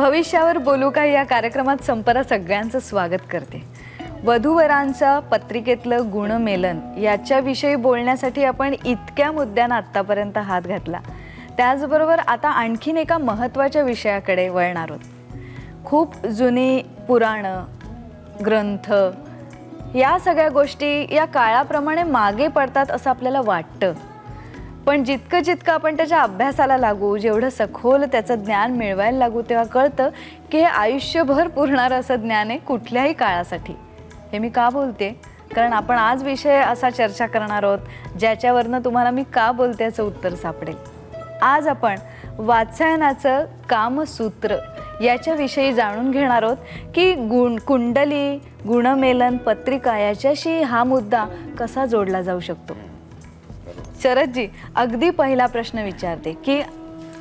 भविष्यावर बोलू का या कार्यक्रमात संपरा सगळ्यांचं स्वागत करते। वधूवरांच्या पत्रिकेतलं गुणमेलन याच्याविषयी बोलण्यासाठी आपण इतक्या मुद्द्यांना आत्तापर्यंत हात घातला। त्याचबरोबर आता आणखीन एका महत्त्वाच्या विषयाकडे वळणार आहोत। खूप जुनी पुराणं, ग्रंथ या सगळ्या गोष्टी या काळाप्रमाणे मागे पडतात असं आपल्याला वाटतं, पण जितकं आपण त्याच्या अभ्यासाला लागू, जेवढं सखोल त्याचं ज्ञान मिळवायला लागू, तेव्हा कळतं की हे आयुष्यभर पुरणारं असं ज्ञान आहे कुठल्याही काळासाठी। हे मी का बोलते, कारण आपण आज विषय असा चर्चा करणार आहोत ज्याच्यावरनं तुम्हाला मी का बोलते याचं उत्तर सापडेल। आज आपण वात्सायनाचं कामसूत्र याच्याविषयी जाणून घेणार आहोत की कुंडली, गुणमेलन, पत्रिका याच्याशी हा मुद्दा कसा जोडला जाऊ शकतो। शरदजी, अगदी पहिला प्रश्न विचारते की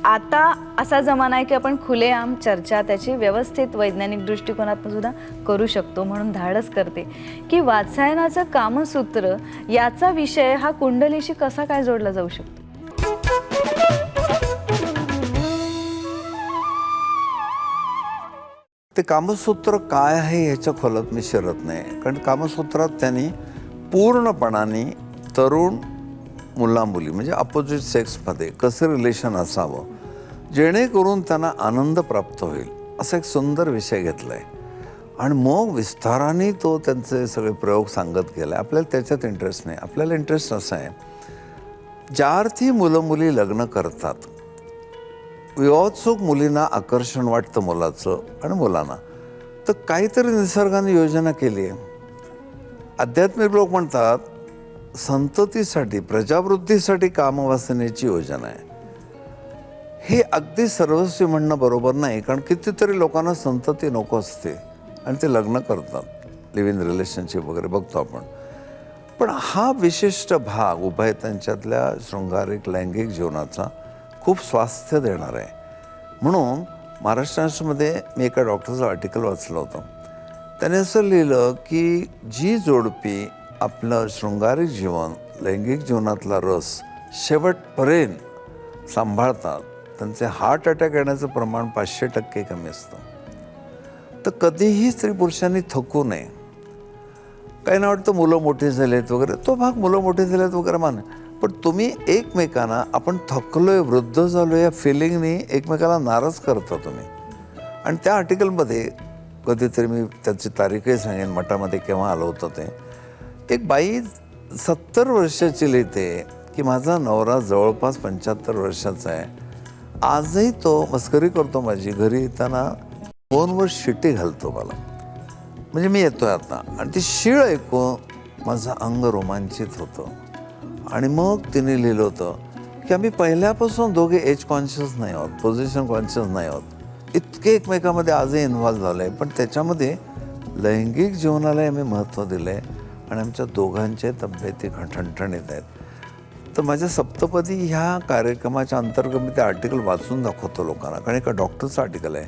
आता असा जमाना आहे की आपण खुलेआम चर्चा त्याची व्यवस्थित वैज्ञानिक दृष्टिकोनातून सुद्धा करू शकतो, म्हणून धाडस करते की वात्सायनाचं कामसूत्र याचा विषय हा कुंडलीशी कसा काय जोडला जाऊ शकतो। ते कामसूत्र काय आहे याच्या खोलात मी शिरत नाही, कारण कामसूत्रात त्यांनी पूर्णपणाने तरुण मुला मुली म्हणजे अपोजिट सेक्समध्ये कसं रिलेशन असावं जेणेकरून त्यांना आनंद प्राप्त होईल असा एक सुंदर विषय घेतला आहे आणि मग विस्ताराने तो त्यांचे सगळे प्रयोग सांगत गेला। आपल्याला त्याच्यात इंटरेस्ट नाही, आपल्याला इंटरेस्ट असा आहे ज्या अर्थी मुलं मुली लग्न करतात, विवाहोत्सुक मुलींना आकर्षण वाटतं मुलाचं आणि मुलांना, तर काहीतरी निसर्गाने योजना केली आहे। आध्यात्मिक लोक म्हणतात संततीसाठी, प्रजावृद्धीसाठी कामवासनेची योजना आहे। हे अगदी सर्वस्वी म्हणणं बरोबर नाही, कारण कितीतरी लोकांना संतती नको असते आणि ते लग्न करतात, लिव्ह इन रिलेशनशिप वगैरे बघतो आपण। पण हा विशिष्ट भाग उभय त्यांच्यातल्या शृंगारिक लैंगिक जीवनाचा खूप स्वास्थ्य देणार आहे। म्हणून महाराष्ट्रामध्ये मी एका डॉक्टरचं आर्टिकल वाचलं होतं, त्याने असं लिहिलं की जी जोडपी आपलं शृंगारिक जीवन, लैंगिक जीवनातला रस शेवटपर्यंत सांभाळतात त्यांचे हार्ट अटॅक येण्याचं प्रमाण 500% कमी असतं। तर कधीही स्त्री पुरुषांनी थकू नये। काही ना वाटतं मुलं मोठी झालेत वगैरे, तो भाग मुलं मोठी झालेत वगैरे मान, पण तुम्ही एकमेकांना आपण थकलोय, वृद्ध झालो या फिलिंगनी एकमेकाला नाराज करता तुम्ही। आणि त्या आर्टिकलमध्ये कधीतरी मी त्याची तारीखही सांगेन मठामध्ये केव्हा आलं होतं ते, एक बाई 70 वर्षाची लिहिते की माझा नवरा जवळपास 75 वर्षाचा आहे, आजही तो मस्करी करतो माझी, घरी येताना फोनवर शिटी घालतो मला, म्हणजे मी येतोय आता, आणि ती शीळ ऐकून माझं अंग रोमांचित होतं। आणि मग तिने लिहिलं होतं की आम्ही पहिल्यापासून दोघे एज कॉन्शियस नाही आहोत, पोझिशन कॉन्शियस नाही आहोत, इतके एकमेकामध्ये आजही इन्व्हॉल्व झालं आहे, पण त्याच्यामध्ये लैंगिक जीवनाला आम्ही महत्त्व दिलं आहे आणि आमच्या दोघांच्या तब्येती ठणठणीत आहेत। तर माझ्या सप्तपदी ह्या कार्यक्रमाच्या अंतर्गत मी ते आर्टिकल वाचून दाखवतो लोकांना, कारण एका डॉक्टरचं आर्टिकल आहे,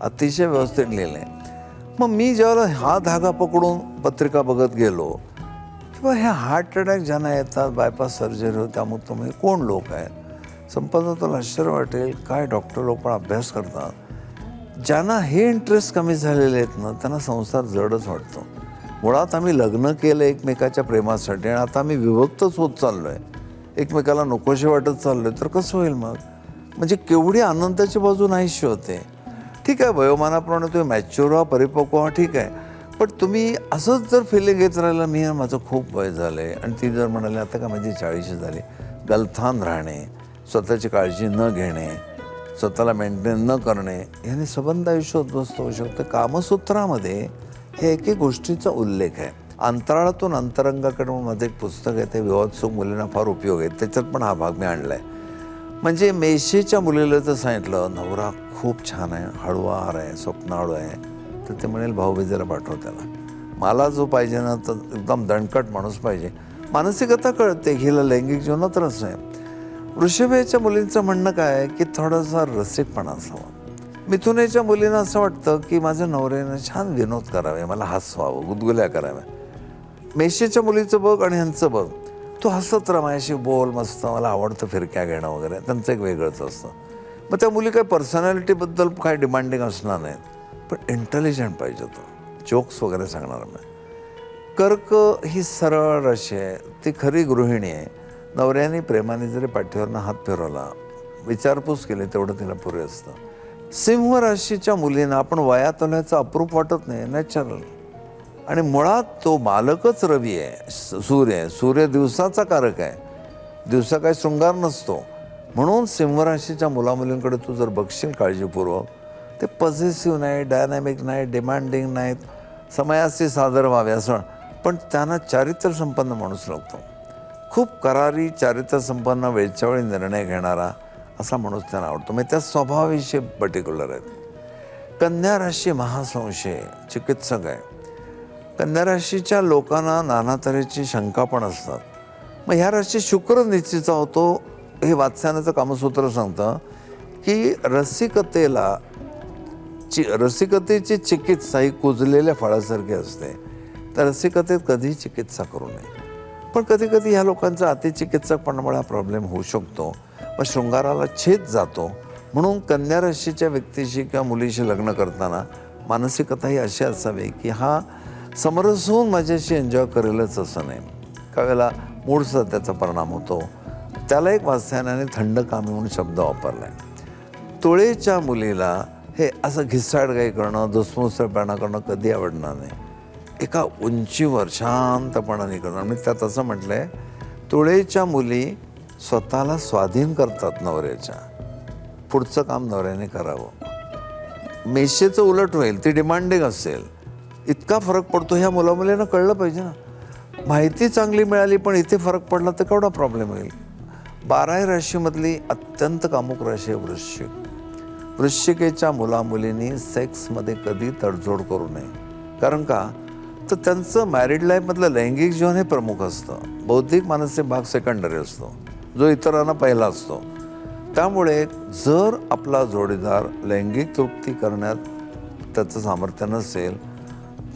अतिशय व्यवस्थित लिहिलं आहे। मग मी जेव्हा हा धागा पकडून पत्रिका बघत गेलो किंवा ह्या हार्ट अटॅक ज्यांना येतात, बायपास सर्जरी होते, अमुक तुम्ही कोण लोक आहेत, संपदा तुला आश्चर्य वाटेल काय डॉक्टर लोक पण अभ्यास करतात। ज्यांना हे इंटरेस्ट कमी झालेले आहेत ना, त्यांना संसार जडच वाटतो। मुळात आम्ही लग्न केलं एकमेकाच्या प्रेमासाठी आणि आता आम्ही विभक्तच होत चाललो आहे, एकमेकाला नकोशी वाटत चाललो आहे, तर कसं होईल मग? म्हणजे केवढी आनंदाची बाजू नाहीशी होते। ठीक आहे, वयोमानाप्रमाणे तुम्ही मॅच्युअर व्हा, परिपक्व व्हा, ठीक आहे, पण तुम्ही असंच जर फिलिंग येत राहिलं मी माझं खूप वय झालं आहे, आणि ती जर म्हणाली आता का माझी 40 झाली, गलथान राहणे, स्वतःची काळजी न घेणे, स्वतःला मेंटेन न करणे, याने संबंध आयुष्य उद्ध्वस्त होऊ शकतं। कामसूत्रामध्ये हे एक एक गोष्टीचा उल्लेख आहे। अंतराळातून अंतरंगाकडे म्हणून माझं एक पुस्तक आहे, ते विवाहोत्सुक मुलींना फार उपयोग आहे, त्याच्यात पण हा भाग मी आणला आहे। म्हणजे मेशीच्या मुलीला जर सांगितलं नवरा खूप छान आहे, हळूवार आहे, स्वप्नाळू आहे, तर ते म्हणेल भाऊबीजेला पाठव त्याला, मला जो पाहिजे ना तर एकदम दणकट माणूस पाहिजे। मानसिकता कळते, हिला लैंगिक जीवनात रस आहे। वृषभेच्या मुलींचं म्हणणं काय आहे की थोडासा रसिकपणा असावा। मिथुनेच्या मुलींना असं वाटतं की माझ्या नवऱ्यानं छान विनोद करावे, मला हसवावं, गुदगुल्या कराव्या। मेषेच्या मुलीचं बघ आणि ह्यांचं बघ, तू हसत राहा, माझ्याशी बोल, मस्त, मला आवडतं फिरक्या घेणं वगैरे, त्यांचं एक वेगळंच असतं। मग त्या मुली काही पर्सनॅलिटीबद्दल काही डिमांडिंग असणार नाहीत, पण इंटेलिजंट पाहिजे तो, जोक्स वगैरे सांगणार नाही. कर्क ही सरळ राशी आहे, ती खरी गृहिणी आहे. नवऱ्याने प्रेमाने जरी पाठीवरनं हात फिरवला, विचारपूस केली, तेवढं तिला पुरे असतं. सिंह राशीच्या मुलींना आपण वयात आल्याचं अप्रूप वाटत नाही, नॅचरल. आणि मुळात तो मालकच रवी आहे, सूर्य आहे. सूर्य दिवसाचा कारक आहे, दिवसा काही शृंगार नसतो. म्हणून सिंह राशीच्या मुलामुलींकडे तू जर बघशील काळजीपूर्वक, ते पॉझिटिव्ह नाही, डायनॅमिक नाही, डिमांडिंग नाहीत, समयाशी सादर व्हावे असं, पण त्यांना चारित्र्य संपन्न माणूस लागतो. खूप करारी, चारित्र्य संपन्न, वेळच्या वेळी निर्णय घेणारा असा माणूस त्यांना आवडतो. म्हणजे त्या स्वभावाविषयी पर्टिक्युलर आहेत. कन्या राशी महासंशय, चिकित्सक आहे. कन्या राशीच्या लोकांना नाना तऱ्हेची शंका पण असतात. मग ह्या राशी शुक्र निश्चित होतो. हे वात्स्यायनाचं कामसूत्र सांगतं की रसिकतेची चिकित्सा ही कुजलेल्या फळासारखी असते. तर रसिकतेत कधीही चिकित्सा करू नये. पण कधी कधी ह्या लोकांचा अतिचिकित्सकपणामुळे हा प्रॉब्लेम होऊ शकतो. मग शृंगाराला छेद जातो. म्हणून कन्या राशीच्या व्यक्तीशी किंवा मुलीशी लग्न करताना मानसिकता ही अशी असावी की हा समरस होऊन माझ्याशी एन्जॉय करेलच असं नाही. काही वेळेला मूडचा त्याचा परिणाम होतो. त्याला एक वात्स्यायनाने थंड कामी म्हणून शब्द वापरला आहे. तुळेच्या मुलीला हे असं घिसाडगाई करणं, धुसमुसळपणा करणं कधी आवडणार नाही. एका उंचीवर शांतपणाने करणं. आणि त्यात असं म्हटलं आहे, तुळेच्या मुली स्वतःला स्वाधीन करतात नवऱ्याच्या, पुढचं काम नवऱ्याने करावं. मेषेचं उलट होईल, ती डिमांडिंग असेल. इतका फरक पडतो. ह्या मुलामुलींना कळलं पाहिजे ना. माहिती चांगली मिळाली पण इथे फरक पडला तर केवढा प्रॉब्लेम होईल. 12 राशीमधली अत्यंत कामुक राशी आहे वृश्चिक. वृश्चिकेच्या मुलामुलींनी सेक्समध्ये कधी तडजोड करू नये. कारण का, तर त्यांचं मॅरिड लाईफमधलं लैंगिक जीवन हे प्रमुख असतं. बौद्धिक मानसिक भाग सेकंडरी असतो, जो इतरांना पहिला असतो. त्यामुळे जर आपला जोडीदार लैंगिक तृप्ती करण्यात त्याचं सामर्थ्य नसेल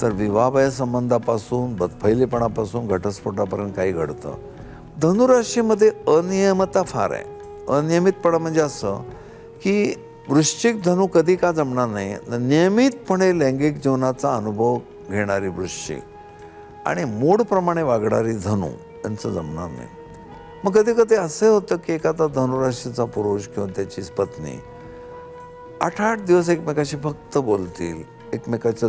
तर विवाहबाह्य संबंधापासून बदफैलीपणापासून घटस्फोटापर्यंत काही घडतं. धनुराशीमध्ये अनियमितता फार आहे. अनियमितपणा म्हणजे असं की वृश्चिक धनु कधी का जमणार नाही, नियमितपणे लैंगिक जीवनाचा अनुभव घेणारी वृश्चिक आणि मूडप्रमाणे वागणारी धनु यांचं जमणार नाही. मग कधी कधी असे होतं की एखादा धनुराशीचा पुरुष किंवा त्याची पत्नी 8-8 दिवस एकमेकाशी फक्त बोलतील, एकमेकाच्या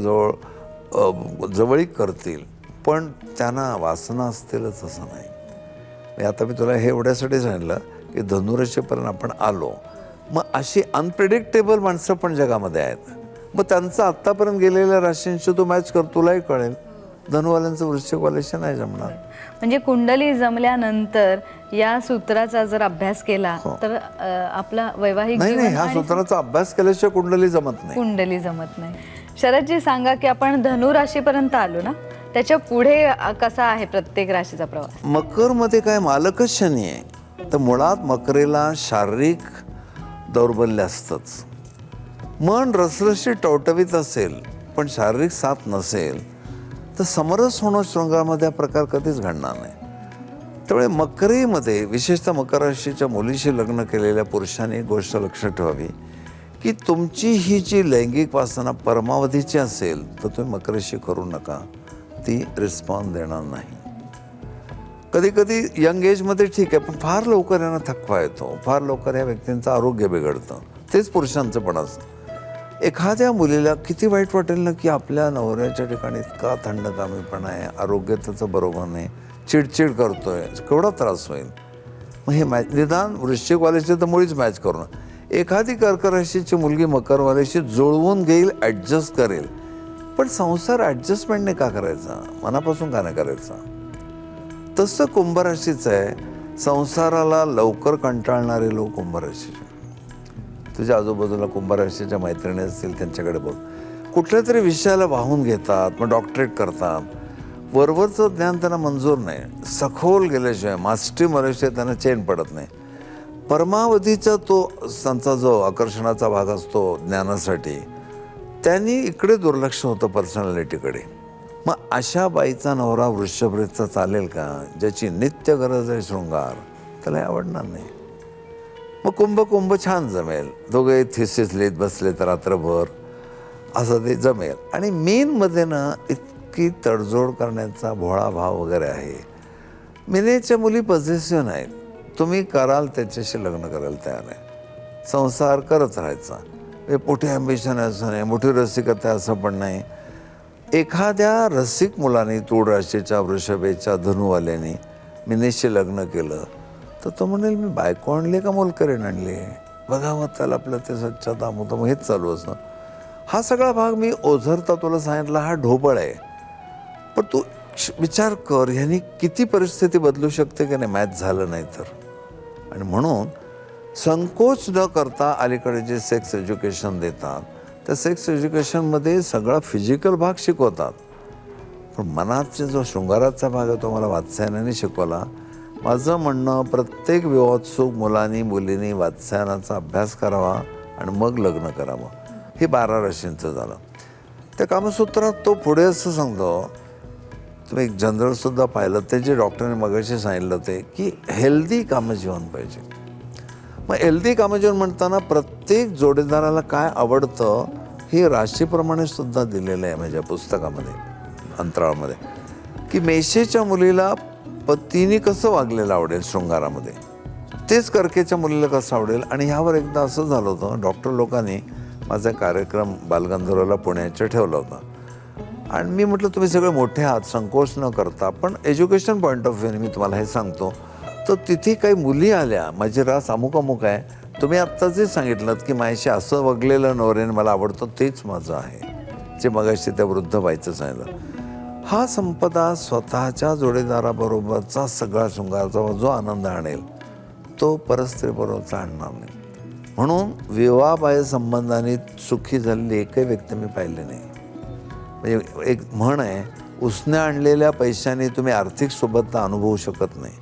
जवळीक करतील, पण त्यांना वासना असतीलच असं नाही. आता मी तुला हे एवढ्यासाठी सांगितलं की धनुराशीपर्यंत आपण आलो. मग अशी अनप्रिडिक्टेबल माणसं पण जगामध्ये आहेत. मग त्यांचं आत्तापर्यंत गेलेल्या राशींशी तू मॅच कर, तुलाही कळेल. धनुवाल्यांचं वृश्चिकवाल्याशी नाही जमणार. म्हणजे कुंडली जमल्यानंतर या सूत्राचा जर अभ्यास केला तर आपला वैवाहिक नाही, जीवन ह्या आणि सूत्राचा अभ्यास केल्याशिवाय कुंडली जमत नाही. कुंडली जमत नाही. शरदजी सांगा की आपण धनु राशीपर्यंत आलो ना, त्याच्या पुढे कसा आहे प्रत्येक राशीचा प्रवास? मकरमध्ये काय मालकच शनी आहे. तर मुळात मकरेला शारीरिक दौर्बल्य असतंच. मन रसरशी टवटवीत असेल पण शारीरिक साथ नसेल तर समरस होणं शृंगारामध्ये हा प्रकार कधीच घडणार नाही. त्यामुळे मकरेमध्ये विशेषतः मकर राशीच्या मुलीशी लग्न केलेल्या पुरुषांनी एक गोष्ट लक्षात ठेवावी की तुमची ही जी लैंगिक वासना परमावधीची असेल तर तुम्ही मकरेशी करू नका, ती रिस्पॉन्स देणार नाही. कधी कधी यंग एजमध्ये ठीक आहे, पण फार लवकर यांना थकवा येतो, फार लवकर या व्यक्तींचं आरोग्य बिघडतं. तेच पुरुषांचं पण असतं. एखाद्या मुलीला किती वाईट वाटेल ना की आपल्या नवऱ्याच्या ठिकाणी इतका थंडकामीपणा आहे, आरोग्य त्याचं बरोबर नाही, चिडचिड करतोय, केवढा त्रास होईल. मग हे निदान वृश्चिकवाल्याशी तर मुळीच मॅच करू. एखादी कर्क राशीची मुलगी मकरवाल्याशी जुळवून घेईल, ॲडजस्ट करेल. पण संसार ॲडजस्टमेंटने का करायचा, मनापासून का नाही करायचा? तसं कुंभराशीचं आहे. संसाराला लवकर कंटाळणारे लोक कुंभराशीचे. तुझ्या आजूबाजूला कुंभराशीच्या मैत्रिणी असतील, त्यांच्याकडे बघ. कुठल्या तरी विषयाला वाहून घेतात, मग डॉक्टरेट करतात. वरवरचं ज्ञान त्यांना मंजूर नाही. सखोल गेल्याशिवाय, मास्टरी मारल्याशिवाय त्यांना चैन पडत नाही. परमावधीचा तो त्यांचा जो आकर्षणाचा भाग असतो ज्ञानासाठी, त्यांनी इकडे दुर्लक्ष होतं पर्सनॅलिटीकडे. मग अशा बाईचा नवरा वृषभरेचा चालेल का, ज्याची नित्य गरज आहे शृंगार? त्याला आवडणार नाही. मग कुंभ छान जमेल, दोघे थिसिस लिहित बसले तर रात्रभर असं ते जमेल. आणि मीनमध्ये ना इतकी तडजोड करण्याचा भोळा भाव वगैरे आहे. मीनेच्या मुली पॉझिटिव्ह नाहीत. तुम्ही कराल त्याच्याशी लग्न करायला तयार आहे, संसार करत राहायचा. हे मोठी ॲम्बिशन असं नाही, मोठी रसिकता असं पण नाही. एखाद्या रसिक मुलाने तूळ राशीच्या, वृषभेच्या, धनुवाल्याने मीनेशी लग्न केलं तर तो म्हणेल मी बायको आणली का मोलकरीण आणली, बघावं त्याला आपलं ते स्वच्छता होतं, मग हेच चालू असतं. हा सगळा भाग मी ओझरता तुला सांगितला, हा ढोबळ आहे. पण तू विचार कर, ह्यांनी किती परिस्थिती बदलू शकते की नाही मॅच झालं नाही तर. आणि म्हणून संकोच न करता अलीकडे जे सेक्स एज्युकेशन देतात, त्या सेक्स एज्युकेशनमध्ये सगळा फिजिकल भाग शिकवतात, पण मनाचा जो शृंगाराचा भाग आहे तो मला वात्स्यायनाने शिकवला. माझं म्हणणं, प्रत्येक विवाहोत्सुक मुलांनी मुलींनी वात्स्यायनाचा अभ्यास करावा आणि मग लग्न करावं. हे 12 राशींचं झालं. त्या कामसूत्रात तो पुढे असं सांगतो, तुम्ही एक जनरलसुद्धा पाहिलं, ते जे डॉक्टरने मगाशी सांगितलं ते की हेल्दी कामजीवन पाहिजे. मग हेल्दी कामजीवन म्हणताना प्रत्येक जोडीदाराला काय आवडतं हे राशीप्रमाणे सुद्धा दिलेलं आहे माझ्या पुस्तकामध्ये, अंतराळमध्ये, की मेषेच्या मुलीला पतीने कसं वागलेलं आवडेल शृंगारामध्ये, तेच कर्केच्या मुलीला कसं आवडेल. आणि ह्यावर एकदा असं झालं होतं, डॉक्टर लोकांनी माझा कार्यक्रम बालगंधर्वला पुण्याचा ठेवला होता आणि मी म्हटलं तुम्ही सगळे मोठे आहात, संकोच न करता, पण एज्युकेशन पॉईंट ऑफ व्ह्यूने मी तुम्हाला हे सांगतो. तर तिथे काही मुली आल्या, माझी रास अमुक अमुक आहे, तुम्ही आत्ता जे सांगितलं की माझ्याशी असं वगलेलं नवऱ्याने मला आवडतं तेच माझं आहे, जे मगाशी त्या वृद्ध बाईचं सांगितलं. हा संपदा स्वतःच्या जोडीदाराबरोबरचा सगळा शृंगाराचा जो आनंद आणेल तो परस्त्रीबरोबरचा आणणार नाही. म्हणून विवाहबाह्य संबंधाने सुखी झालेली एकही व्यक्ती मी पाहिली नाही. म्हणजे एक म्हण आहे, उसने आणलेल्या पैशाने तुम्ही आर्थिक सोबतता अनुभवू शकत नाही.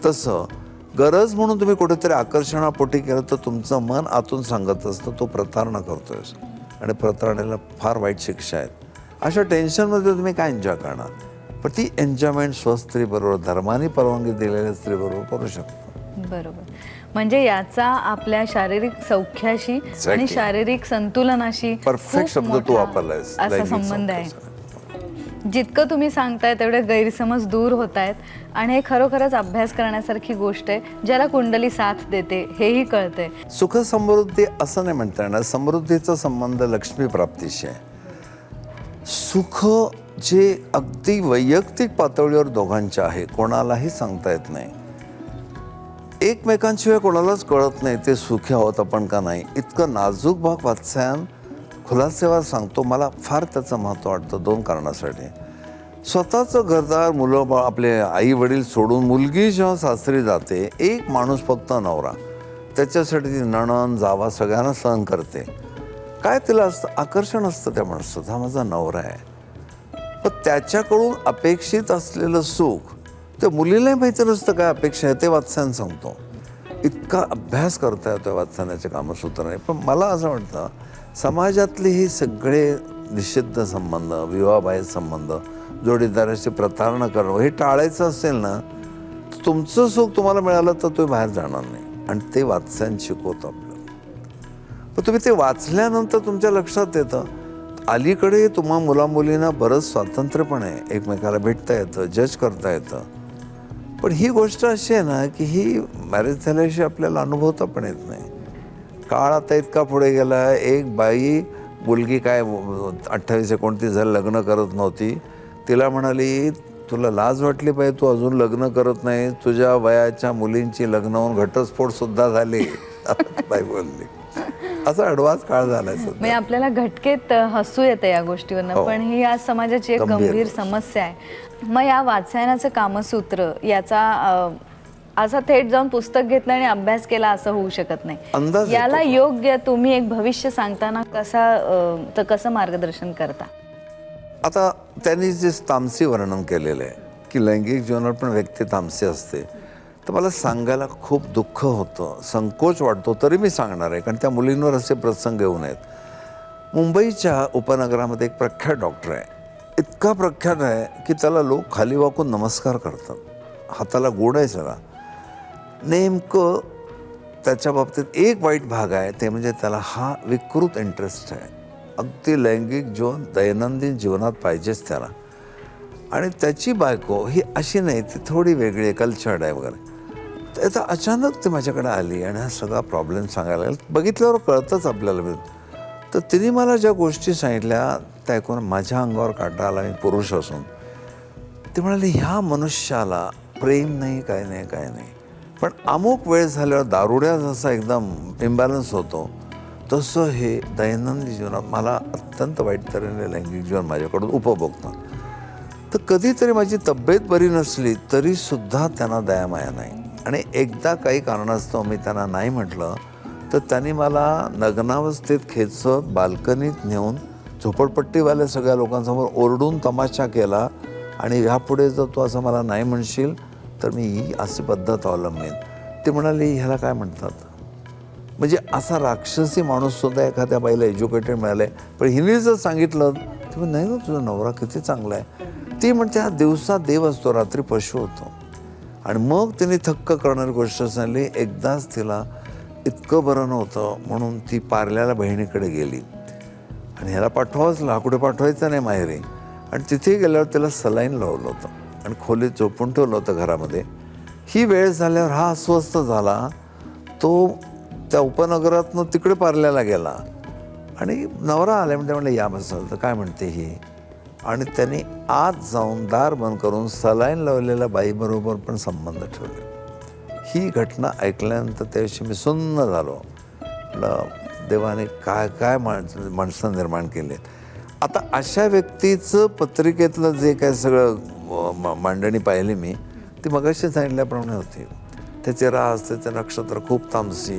तसं गरज म्हणून तुम्ही कुठेतरी आकर्षणापोटी केलं तर तुमचं मन आतून सांगत असतं तो प्रतारणा करतोयस आणि प्रतारणेला फार वाईट शिक्षा आहेत. अशा टेन्शनमध्ये तुम्ही काय एन्जॉय करणार. पण ती एन्जॉयमेंट स्वस्त्रीबरोबर, धर्माने परवानगी दिलेल्या स्त्रीबरोबर करू शकतो. बरोबर. म्हणजे याचा आपल्या शारीरिक सौख्याशी आणि शारीरिक संतुलनाशी परफेक्ट शब्द तू वापरलायस, असा संबंध आहे. जितकं तुम्ही सांगताय तेवढे गैरसमज दूर होत आहेत आणि हे खरोखरच अभ्यास करण्यासारखी गोष्ट आहे, ज्याला कुंडली साथ देते हेही कळतंय. सुख समृद्धी असं नाही म्हणता येणार. समृद्धीचा संबंध लक्ष्मी प्राप्तीशी आहे. सुख जे अगदी वैयक्तिक पातळीवर दोघांचे आहे, कोणालाही सांगता येत नाही. एकमेकांशिवाय कोणालाच कळत नाही ते सुखी आहोत आपण का नाही. इतकं नाजूक भाग वात्स्यायन खुलासेवर सांगतो. मला फार त्याचं महत्त्व वाटतं 2 कारणासाठी. स्वतःचं घरदार, मुलं, आपले आई वडील सोडून मुलगी जेव्हा सासरी जाते, एक माणूस फक्त नवरा, त्याच्यासाठी ती नणन जावा सगळ्यांना सहन करते. काय तिला असतं, आकर्षण असतं त्या माणसाचं, हा माझा नवरा आहे. पण त्याच्याकडून अपेक्षित असलेलं सुख त्या मुलीलाही माहिती नसतं काय अपेक्षा आहे, ते वात्स्यायन सांगतो. इतका अभ्यास करता येतो वात्स्यायनाच्या कामसूत्राने. पण मला असं वाटतं समाजातले हे सगळे निषिद्ध संबंध, विवाहबाह्य संबंध, जोडीदाराशी प्रतारणा करणं, हे टाळायचं असेल ना, तुमचं सुख तुम्हाला मिळालं तर तुम्ही बाहेर जाणार नाही. आणि ते वात्स्यायन शिकवतं आपल्याला. पण तुम्ही ते वाचल्यानंतर तुमच्या लक्षात येतं, अलीकडे तुम्हा मुलामुलींना बरंच स्वातंत्र्य पण आहे, एकमेकाला भेटता येतं, जज करता येतं. पण ही गोष्ट अशी आहे ना की ही मॅरेज झाल्याशिवाय आपल्याला अनुभवता पण येत नाही. काळ आता इतका पुढे गेला, एक बाई, मुलगी काय 28-29 झालं, लग्न करत नव्हती, तिला म्हणाली तुला लाज वाटली पाहिजे, तू अजून लग्न करत नाही, तुझ्या वयाच्या मुलींची लग्न होऊन घटस्फोटसुद्धा झाले. बाई बोलली. असा ॲडव्हान्स काळ झालाय सध्या. म्हणजे आपल्याला घटकेत हसू येतं या गोष्टीवरनं, पण ही आज समाजाची एक गंभीर समस्या आहे. मग या वात्स्यायनाचं कामसूत्र याचा असा थेट जाऊन पुस्तक घेतलं आणि अभ्यास केला असं होऊ शकत नाही. याला योग्य तुम्ही एक भविष्य सांगताना कसं मार्गदर्शन करता? आता त्यांनी जे तामसी वर्णन केलेलं आहे की लैंगिक जीवनात पण व्यक्ती तामसी असते, तर मला सांगायला खूप दुःख होतं, संकोच वाटतो, तरी मी सांगणार आहे, कारण त्या मुलींवर असे प्रसंग येऊ नयेत. मुंबईच्या उपनगरामध्ये एक प्रख्यात डॉक्टर आहे, इतका प्रख्यात आहे की त्याला लोक खाली वाकून नमस्कार करतात, हाताला गोड आहे सगळा. नेमकं त्याच्या बाबतीत एक वाईट भाग आहे, ते म्हणजे त्याला हा विकृत इंटरेस्ट आहे. अगदी लैंगिक जीवन दैनंदिन जीवनात पाहिजेच त्याला. आणि त्याची बायको ही अशी नाही, ती थोडी वेगळी आहे, कल्चर्ड आहे वगैरे. तर अचानक ती माझ्याकडे आली आणि हा सगळा प्रॉब्लेम सांगायला लागला. बघितल्यावर कळतंच आपल्याला. तर तिने मला ज्या गोष्टी सांगितल्या त्या ऐकून माझ्या अंगावर काटा आला, मी पुरुष असून. ते म्हणाले, ह्या मनुष्याला प्रेम नाही, काय नाही, काय नाही, पण अमुक वेळ झाल्यावर दारुड्या जसा एकदम इम्बॅलन्स होतो तसं हे दैनंदिन जीवनात मला अत्यंत वाईट तऱ्हेने लैंगिक जीवन माझ्याकडून उपभोगतात. तर कधीतरी माझी तब्येत बरी नसली तरीसुद्धा त्यांना दयामाया नाही. आणि एकदा काही कारणास्तव मी त्यांना नाही म्हटलं तर त्यांनी मला नग्नावस्थेत खेचत बाल्कनीत नेऊन झोपडपट्टीवाल्या सगळ्या लोकांसमोर ओरडून तमाशा केला. आणि ह्यापुढे जर तू असं मला नाही म्हणशील तर मी ही अशी पद्धत अवलंबेन. ते म्हणाले, ह्याला काय म्हणतात? म्हणजे असा राक्षसी माणूससुद्धा एखाद्या बाईला एज्युकेटेड मिळालं आहे, पण हिने जर सांगितलं तर नाही ना, तुझा नवरा किती चांगला आहे. ती म्हणते, हा दिवसा देव असतो, रात्री पशु होतो. आणि मग तिने थक्क करणारी गोष्ट सांगली. एकदाच तिला इतकं बरं नव्हतं म्हणून ती पार्ल्याला बहिणीकडे गेली. आणि ह्याला पाठवावंच, लाकडे पाठवायचं नाही माहेरी. आणि तिथे गेल्यावर त्याला सलाईन लावलं होतं आणि खोलीत झोपून ठेवलं होतं घरामध्ये. ही वेळ झाल्यावर हा अस्वस्थ झाला. तो त्या उपनगरातनं तिकडे पार्ल्याला गेला आणि नवरा आला म्हणजे म्हणलं, या बसल. तर काय म्हणते ही? आणि त्याने आत जाऊन दार बंद करून सलाईन लावलेल्या बाईबरोबर पण संबंध ठेवले. ही घटना ऐकल्यानंतर त्याविषयी मी सुन्न झालो. म्हटलं, देवाने काय काय माणसं निर्माण केले. आता अशा व्यक्तीचं पत्रिकेतलं जे काय सगळं मांडणी पाहिली मी, ती मगाशी सांगितल्याप्रमाणे होती. त्याचे रास, त्याचे नक्षत्र खूप तामसी.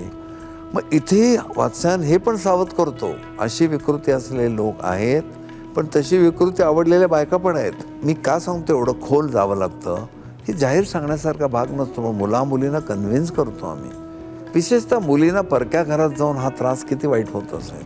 मग इथे वाचन हे पण सावध करतो, अशी विकृती असलेले लोक आहेत, पण तशी विकृती आवडलेल्या बायका पण आहेत. मी का सांगतो एवढं खोल जावं लागतं, हे जाहीर सांगण्यासारखा भाग नसतो. मग मुलींना कन्व्हिन्स करतो आम्ही. विशेषतः मुलींना परक्या घरात जाऊन हा त्रास किती वाईट होत असेल,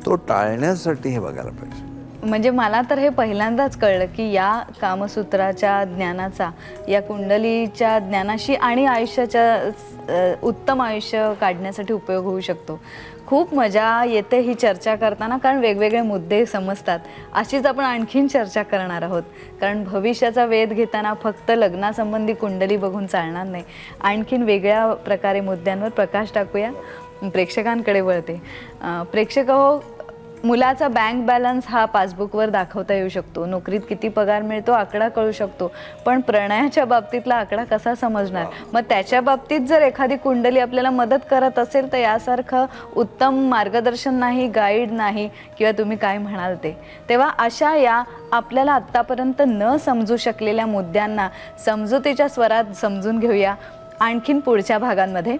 तो टाळण्यासाठी हे बघायला पाहिजे. म्हणजे मला तर हे पहिल्यांदाच कळलं की या कामसूत्राच्या ज्ञानाचा, या कुंडलीच्या ज्ञानाशी आणि आयुष्याच्या उत्तम आयुष्य काढण्यासाठी उपयोग होऊ शकतो. खूप मजा येते ही चर्चा करताना, कारण वेगवेगळे मुद्दे समजतात. अशीच आपण आणखीन चर्चा करणार आहोत, कारण भविष्याचा वेध घेताना फक्त लग्नासंबंधी कुंडली बघून चालणार नाही. आणखीन वेगळ्या प्रकारे मुद्द्यांवर प्रकाश टाकूया. प्रेक्षकांकडे वळते. प्रेक्षक हो, मुलाचा बँक बॅलन्स हा पासबुकवर दाखवता येऊ शकतो, नोकरीत किती पगार मिळतो आकडा कळू शकतो, पण प्रणयाच्या बाबतीतला आकडा कसा समजणार? मग त्याच्या बाबतीत जर एखादी कुंडली आपल्याला मदत करत असेल तर यासारखं उत्तम मार्गदर्शन नाही, गाईड नाही, किंवा तुम्ही काय म्हणाल ते. तेव्हा अशा या आपल्याला आत्तापर्यंत न समजू शकलेल्या मुद्द्यांना समजुतीच्या स्वरात समजून घेऊया आणखीन पुढच्या भागांमध्ये.